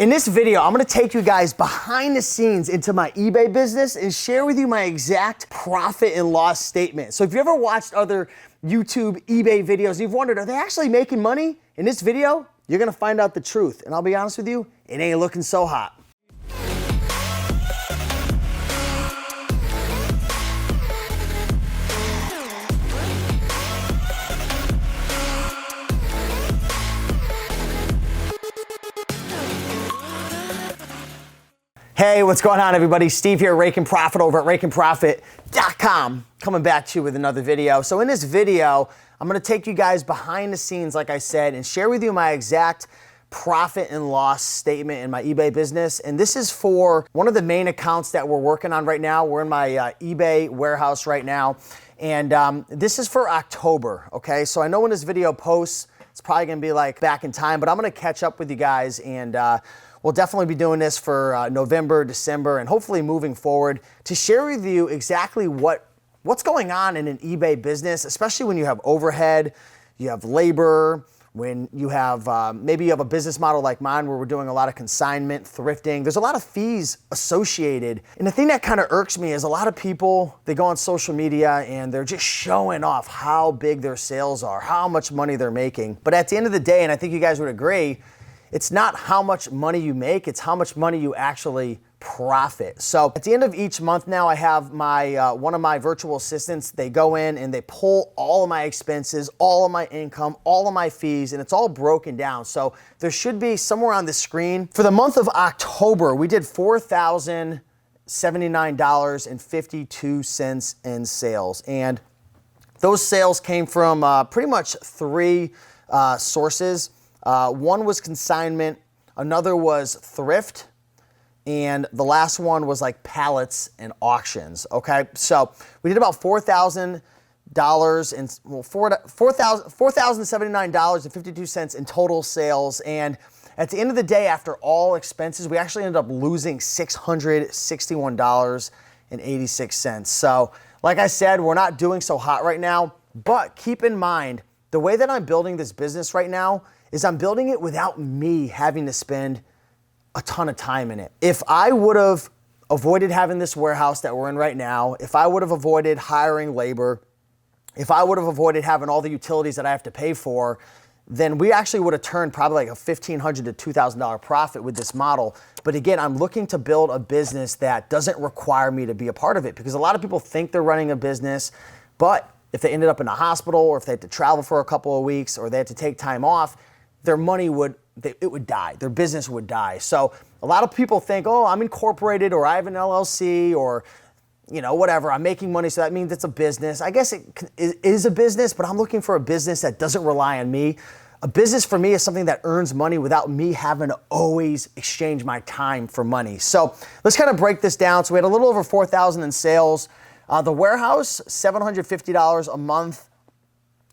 In this video, I'm gonna take you guys behind the scenes into my eBay business and share with you my exact profit and loss statement. So if you ever watched other YouTube eBay videos and you've wondered, are they actually making money? In this video, you're gonna find out the truth. And I'll be honest with you, it ain't looking so hot. Hey, what's going on, everybody? Steve here, Raiken Profit over at RaikenProfit.com, coming back to you with another video. So in this video, I'm gonna take you guys behind the scenes, like I said, and share with you my exact profit and loss statement in my eBay business. And this is for one of the main accounts that we're working on right now. We're in my eBay warehouse right now. And this is for October, okay? So I know when this video posts, it's probably gonna be like back in time, but I'm gonna catch up with you guys and we'll definitely be doing this for November, December, and hopefully moving forward to share with you exactly what's going on in an eBay business, especially when you have overhead, you have labor, when you have, maybe you have a business model like mine where we're doing a lot of consignment, thrifting. There's a lot of fees associated. And the thing that kind of irks me is a lot of people, they go on social media and they're just showing off how big their sales are, how much money they're making. But at the end of the day, and I think you guys would agree, it's not how much money you make, it's how much money you actually profit. So at the end of each month now, I have my one of my virtual assistants, they go in and they pull all of my expenses, all of my income, all of my fees, and it's all broken down. So there should be somewhere on the screen. For the month of October, we did $4,079.52 in sales. And those sales came from pretty much three sources. One was consignment, another was thrift, and the last one was like pallets and auctions, okay? So we did about $4,000 and $4,079.52 in total sales. And at the end of the day, after all expenses, we actually ended up losing $661.86. So like I said, we're not doing so hot right now, but keep in mind, the way that I'm building this business right now is I'm building it without me having to spend a ton of time in it. If I would have avoided having this warehouse that we're in right now, if I would have avoided hiring labor, if I would have avoided having all the utilities that I have to pay for, then we actually would have turned probably like a $1,500 to $2,000 profit with this model. But again, I'm looking to build a business that doesn't require me to be a part of it, because a lot of people think they're running a business, but if they ended up in a hospital or if they had to travel for a couple of weeks or they had to take time off, their money would die, their business would die. So a lot of people think, oh, I'm incorporated or I have an LLC or, you know, whatever, I'm making money, so that means it's a business. I guess it is a business, but I'm looking for a business that doesn't rely on me. A business for me is something that earns money without me having to always exchange my time for money. So let's kind of break this down. So we had a little over 4,000 in sales. The warehouse, $750 a month.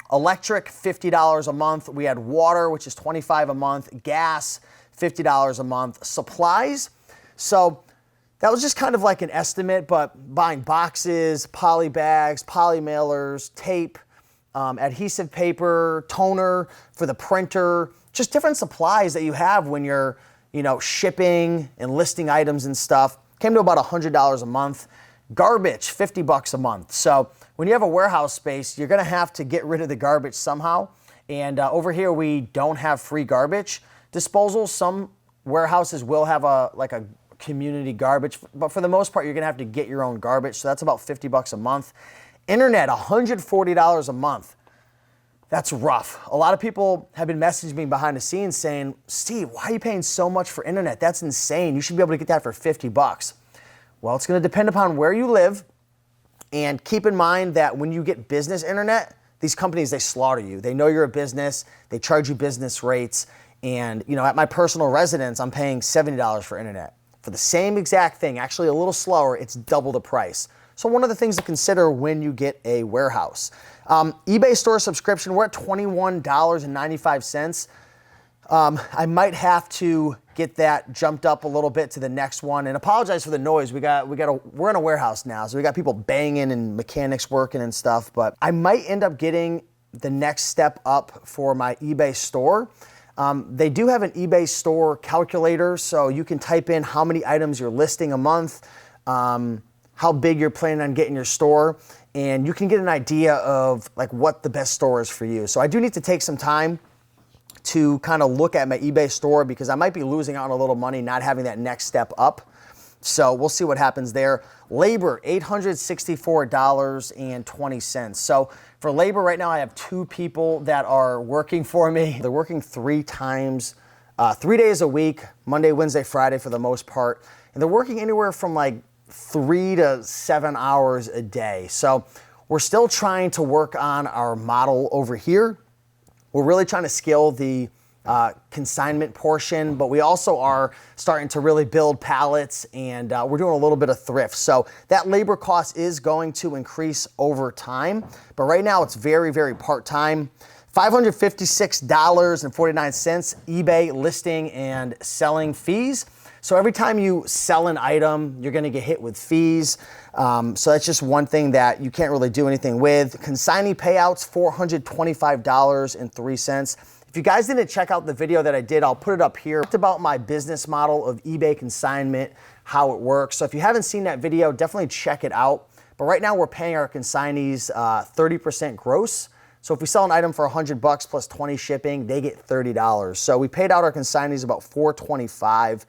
Electric, $50 a month. We had water, which is $25 a month. Gas, $50 a month. Supplies, so that was just kind of like an estimate, but buying boxes, poly bags, poly mailers, tape, adhesive paper, toner for the printer, just different supplies that you have when you're, you know, shipping and listing items and stuff. Came to about $100 a month. Garbage, $50 a month. So when you have a warehouse space, you're gonna have to get rid of the garbage somehow. And over here, we don't have free garbage disposal. Some warehouses will have a community garbage, but for the most part, you're gonna have to get your own garbage. So that's about $50 a month. Internet, $140 a month. That's rough. A lot of people have been messaging me behind the scenes saying, Steve, why are you paying so much for internet? That's insane. You should be able to get that for $50. Well, it's gonna depend upon where you live, and keep in mind that when you get business internet, these companies, they slaughter you. They know you're a business, they charge you business rates, and you know, at my personal residence, I'm paying $70 for internet. For the same exact thing, actually a little slower, it's double the price. So one of the things to consider when you get a warehouse. eBay store subscription, we're at $21.95. I might have to get that jumped up a little bit to the next one, and apologize for the noise. We're in a warehouse now, so we got people banging and mechanics working and stuff, but I might end up getting the next step up for my eBay store. They do have an eBay store calculator, so you can type in how many items you're listing a month, how big you're planning on getting your store, and you can get an idea of like what the best store is for you. So I do need to take some time to kind of look at my eBay store because I might be losing out on a little money not having that next step up. So we'll see what happens there. Labor, $864.20. So for labor right now, I have 2 people that are working for me. They're working 3 days a week, Monday, Wednesday, Friday for the most part. And they're working anywhere from like 3 to 7 hours a day. So we're still trying to work on our model over here. We're really trying to scale the consignment portion, but we also are starting to really build pallets, and we're doing a little bit of thrift. So that labor cost is going to increase over time, but right now it's very, very part-time. $556.49 eBay listing and selling fees. So every time you sell an item, you're gonna get hit with fees. So that's just one thing that you can't really do anything with. Consignee payouts, $425.03. If you guys didn't check out the video that I did, I'll put it up here. I talked about my business model of eBay consignment, how it works. So if you haven't seen that video, definitely check it out. But right now we're paying our consignees 30% gross. So if we sell an item for $100 plus 20 shipping, they get $30. So we paid out our consignees about $425.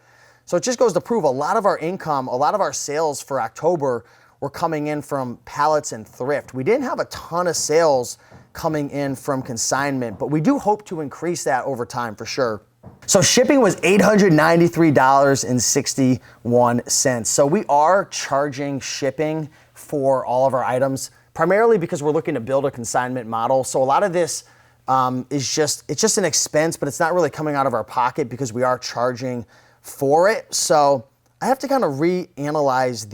So it just goes to prove a lot of our income, a lot of our sales for October were coming in from pallets and thrift. We didn't have a ton of sales coming in from consignment, but we do hope to increase that over time for sure. So shipping was $893.61. So we are charging shipping for all of our items, primarily because we're looking to build a consignment model. So a lot of this it's just an expense, but it's not really coming out of our pocket because we are charging for it. So I have to kind of reanalyze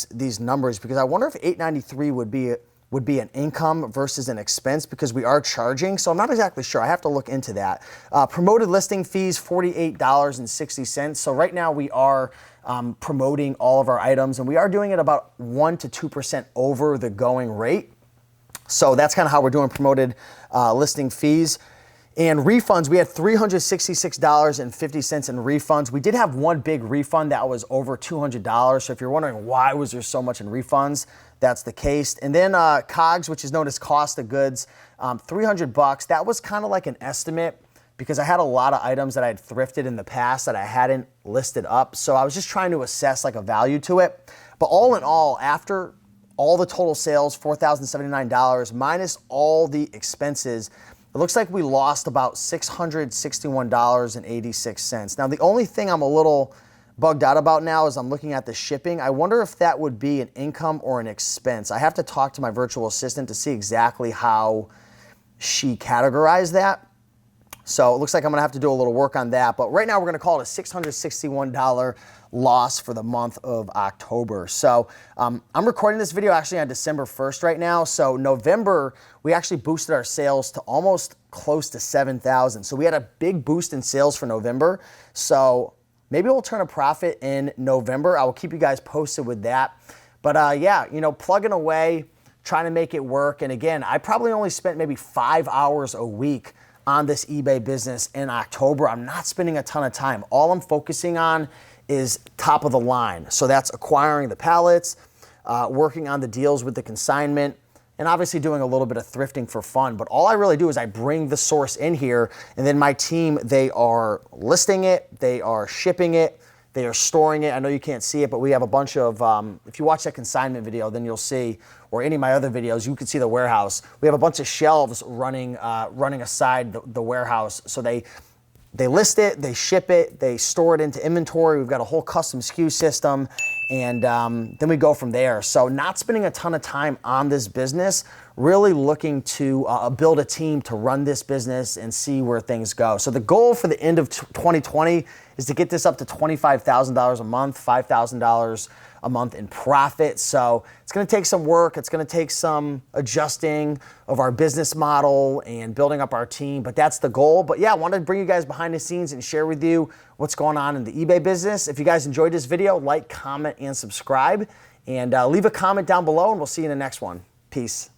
these numbers because I wonder if 893 would be an income versus an expense because we are charging. So I'm not exactly sure. I have to look into that. Promoted listing fees, $48.60. So right now we are promoting all of our items, and we are doing it about 1 to 2% over the going rate. So that's kind of how we're doing promoted listing fees. And refunds, we had $366.50 in refunds. We did have one big refund that was over $200. So if you're wondering why was there so much in refunds, that's the case. And then COGS, which is known as cost of goods, $300. That was kind of like an estimate because I had a lot of items that I had thrifted in the past that I hadn't listed up. So I was just trying to assess like a value to it. But all in all, after all the total sales, $4,079 minus all the expenses, it looks like we lost about $661.86. Now, the only thing I'm a little bugged out about now is I'm looking at the shipping. I wonder if that would be an income or an expense. I have to talk to my virtual assistant to see exactly how she categorized that. So it looks like I'm gonna have to do a little work on that. But right now we're gonna call it a $661 loss for the month of October. So I'm recording this video actually on December 1st right now. So November, we actually boosted our sales to almost close to 7,000. So we had a big boost in sales for November. So maybe we'll turn a profit in November. I will keep you guys posted with that. But yeah, you know, plugging away, trying to make it work. And again, I probably only spent maybe 5 hours a week on this eBay business in October. I'm not spending a ton of time. All I'm focusing on is top of the line. So that's acquiring the pallets, working on the deals with the consignment, and obviously doing a little bit of thrifting for fun. But all I really do is I bring the source in here, and then my team, they are listing it, they are shipping it, they are storing it. I know you can't see it, but we have a bunch of, if you watch that consignment video, then you'll see, or any of my other videos, you can see the warehouse. We have a bunch of shelves running aside the warehouse. So they list it, they ship it, they store it into inventory. We've got a whole custom SKU system, and then we go from there. So not spending a ton of time on this business, really looking to build a team to run this business and see where things go. So the goal for the end of 2020 is to get this up to $25,000 a month, $5,000 a month in profit. So it's gonna take some work. It's gonna take some adjusting of our business model and building up our team, but that's the goal. But yeah, I wanted to bring you guys behind the scenes and share with you what's going on in the eBay business. If you guys enjoyed this video, like, comment, and subscribe, and leave a comment down below, and we'll see you in the next one. Peace.